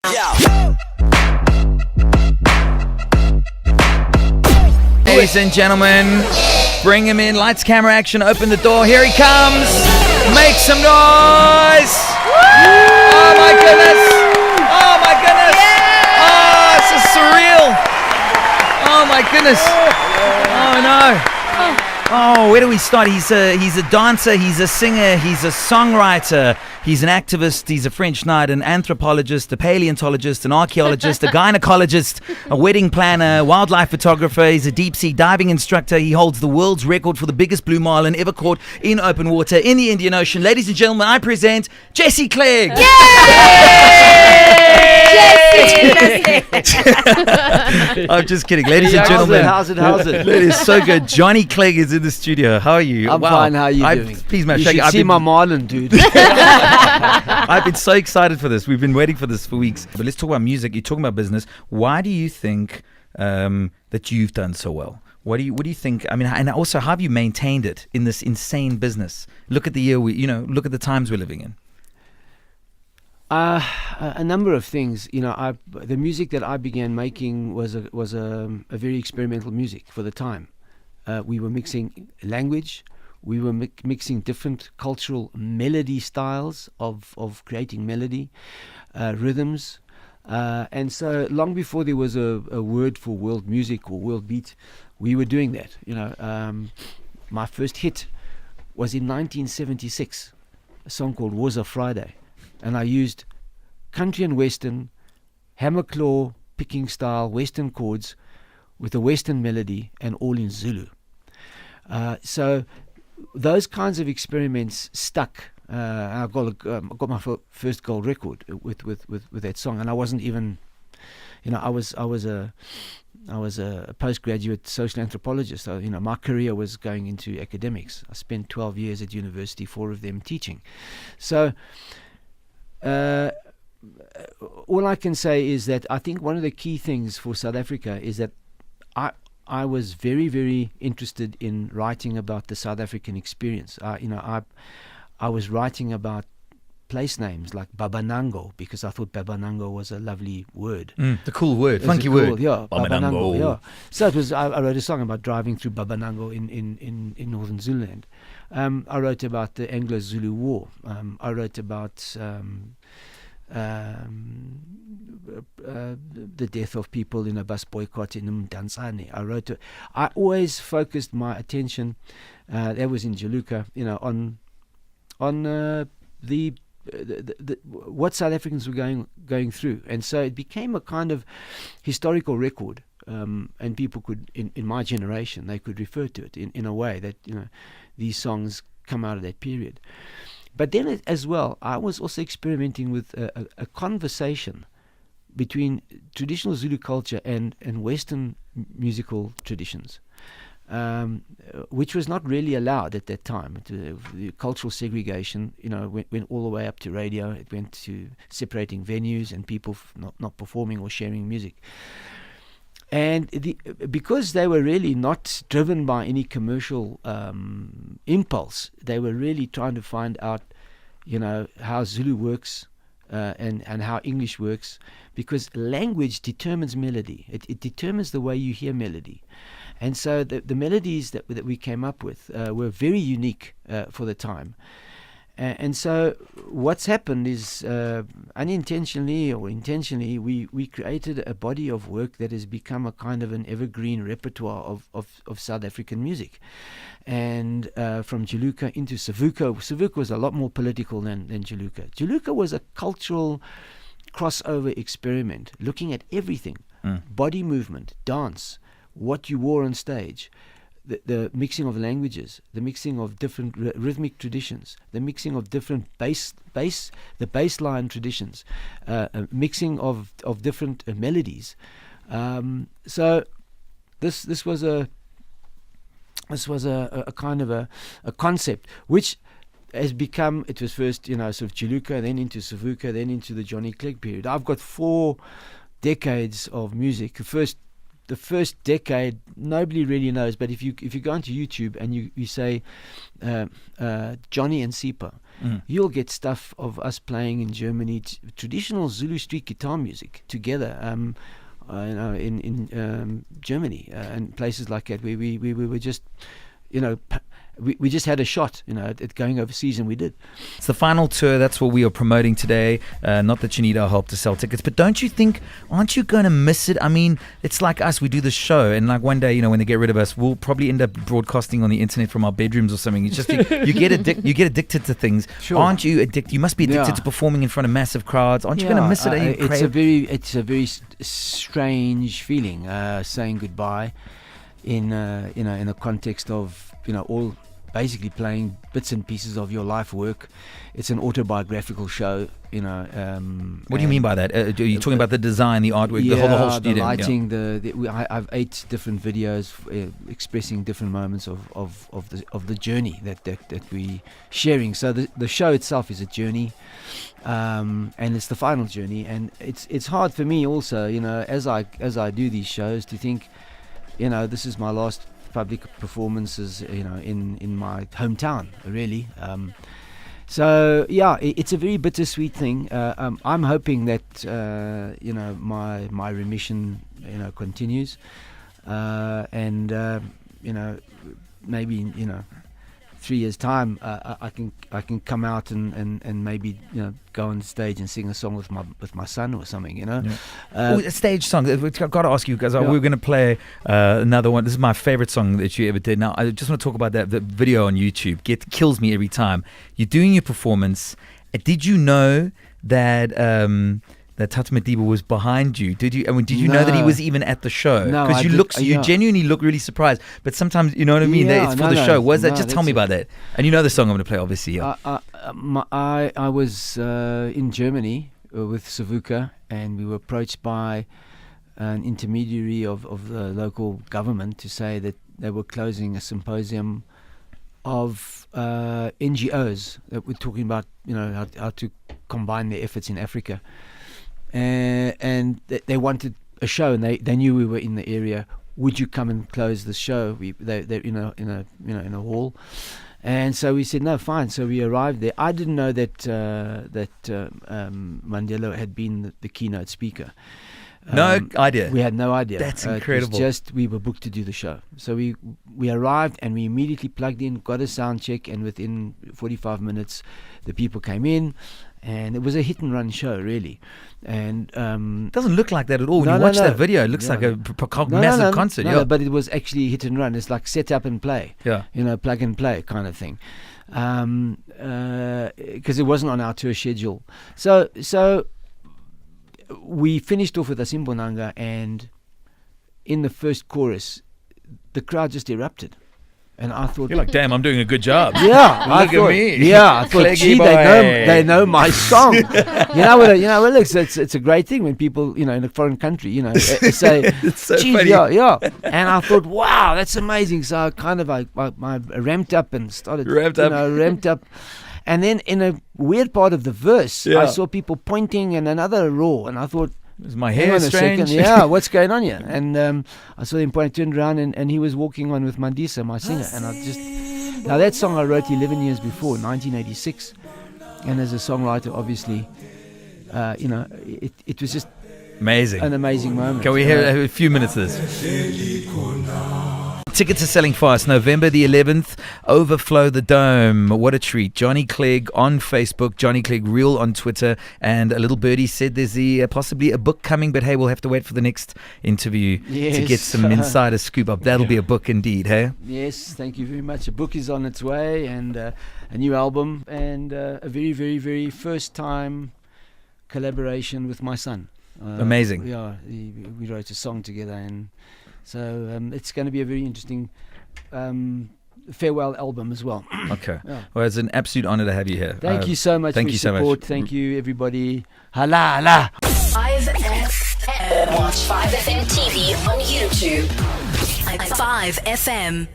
Ladies and gentlemen, bring him in. Lights, camera, action. Open the door. Here he comes. Make some noise. Oh my goodness. Oh my goodness. Oh, this is surreal. Oh my goodness. Oh no. Oh, where do we start? He's a dancer, he's a singer, he's a songwriter, he's an activist, he's a French knight, an anthropologist, a paleontologist, an archaeologist, a gynecologist, a wedding planner, wildlife photographer, he's a deep sea diving instructor. He holds the world's record for the biggest blue marlin ever caught in open water in the Indian Ocean. Ladies and gentlemen, I present Jesse Clegg. I'm just kidding. Ladies and gentlemen. How's it? It is so good. Johnny Clegg is in the studio. How are you? I'm fine. How are you doing? Please, man, You shake should it. see my marlin, dude. I've been so excited for this. We've been waiting for this for weeks. But let's talk about music. You're talking about business. Why do you think that you've done so well? What do you think? I mean, and also, how have you maintained it in this insane business? Look at the year look at the times we're living in. A number of things. The music that I began making was a very experimental music for the time. We were mixing language. We were mixing different cultural melody styles of creating melody, rhythms. And so long before there was a word for world music or world beat, we were doing that. My first hit was in 1976, a song called Was a Friday. And I used country and western, hammer claw picking style, western chords with a western melody and all in Zulu. So those kinds of experiments stuck. I got my first gold record with that song, and I wasn't even, I was a postgraduate social anthropologist. So, my career was going into academics. I spent 12 years at university, 4 of them teaching. So all I can say is that I think one of the key things for South Africa is that I was very, very interested in writing about the South African experience. I was writing about place names like Babanango because I thought Babanango was a lovely word. The cool word, funky word. Yeah, Babanango. Yeah. So it was. I wrote a song about driving through Babanango in northern Zululand. I wrote about the Anglo-Zulu War. I wrote about the death of people in a bus boycott in Mdantsane. I always focused my attention. That was in Jaluka. On the what South Africans were going through, and so it became a kind of historical record. And people could, in my generation, they could refer to it in a way that these songs come out of that period. But then as well, I was also experimenting with a conversation between traditional Zulu culture and Western musical traditions, which was not really allowed at that time. The cultural segregation, went all the way up to radio. It went to separating venues and people not performing or sharing music. And because they were really not driven by any commercial impulse, they were really trying to find out, how Zulu works and how English works, because language determines melody. It determines the way you hear melody. And so the melodies that we came up with were very unique for the time. And so what's happened is unintentionally or intentionally, we created a body of work that has become a kind of an evergreen repertoire of South African music. And from Jaluka into Savuka. Savuka was a lot more political than Jaluka. Jaluka was a cultural crossover experiment, looking at everything. Body movement, dance, what you wore on stage, the mixing of languages, the mixing of different rhythmic traditions, the mixing of different the bassline traditions, mixing of different melodies. So this was a kind of a concept which has become. It was first sort of Jaluka, then into Savuka, then into the Johnny Clegg period. I've got 4 decades of music. The the first decade, nobody really knows. But if you go onto YouTube and you say Johnny and Sipa, you'll get stuff of us playing in Germany, traditional Zulu street guitar music together. In Germany and places like that, where we were just, we just had a shot, at going overseas, and we did. It's the final tour. That's what we are promoting today. Not that you need our help to sell tickets, but aren't you going to miss it? I mean, it's like us. We do this show, and like one day, when they get rid of us, we'll probably end up broadcasting on the internet from our bedrooms or something. It's just you get addicted to things. Sure. Aren't you addicted? You must be addicted to performing in front of massive crowds. Aren't you going to miss it? It's a very strange feeling, saying goodbye in a context of all basically playing bits and pieces of your life work. It's an autobiographical show. What do you mean by that? Are you talking about the design, the artwork, the whole studio? The lighting. I've 8 different videos expressing different moments of the journey that we sharing. So the show itself is a journey, and it's the final journey. And it's hard for me also, as I do these shows, to think, this is my last public performances, in my hometown, really. So yeah, it's a very bittersweet thing. I'm hoping that my remission continues, and maybe 3 years time I can come out and maybe go on stage and sing a song with my son or something. A stage song. I've got to ask you guys. We're going to play another one. This is my favorite song that you ever did. Now I just want to talk about that. The video on YouTube kills me every time. You're doing your performance. Did you know that that Tata Madiba was behind you? Did you? I mean, did you know that he was even at the show? No, because you genuinely look really surprised. But sometimes, you know what I mean. It's for the show. Was that? Just tell me about that. And the song I'm going to play, obviously. Yeah. I was in Germany with Savuka, and we were approached by an intermediary of the local government to say that they were closing a symposium of NGOs that were talking about how to combine their efforts in Africa. And they wanted a show, and they knew we were in the area. Would you come and close the show? They're in a hall, and so we said no, fine. So we arrived there. I didn't know that Mandela had been the keynote speaker. No idea. We had no idea. That's incredible. It was just we were booked to do the show. So we arrived, and we immediately plugged in, got a sound check, and within 45 minutes, the people came in. And it was a hit and run show, really. And it doesn't look like that at all. When you watch that video, it looks like a massive concert. No, but it was actually hit and run. It's like set up and play. Yeah. Plug and play kind of thing. Because it wasn't on our tour schedule. So we finished off with Asimbonanga, and in the first chorus, the crowd just erupted. And I thought, you're like, damn, I'm doing a good job. Yeah, look at me. Yeah, I thought, gee, they know my song. It's a great thing when people, in a foreign country, say, it's so gee, funny. yeah. And I thought, wow, that's amazing. So I kind of I ramped up and started ramped up. And then in a weird part of the verse, I saw people pointing and another roar, and I thought, is my hair strange? Yeah, what's going on here? And I saw him point, turned around, and he was walking on with Mandisa, my singer. And now that song I wrote 11 years before, 1986. And as a songwriter, obviously, it was just amazing, an amazing moment. Can we hear a few minutes of this? Tickets are selling fast. November the 11th, Overflow the Dome. What a treat. Johnny Clegg on Facebook, Johnny Clegg Real on Twitter, and a little birdie said there's possibly a book coming, but hey, we'll have to wait for the next interview to get some insider scoop up. That'll be a book indeed, hey? Yes, thank you very much. A book is on its way, and a new album, and a very, very, very first time collaboration with my son. Amazing. Yeah, we wrote a song together, and so it's going to be a very interesting farewell album as well. Okay. Yeah. Well, it's an absolute honor to have you here. Thank you so much for your support. Thank you, everybody. Hala, hala. 5FM. Watch 5FM TV on YouTube. 5FM.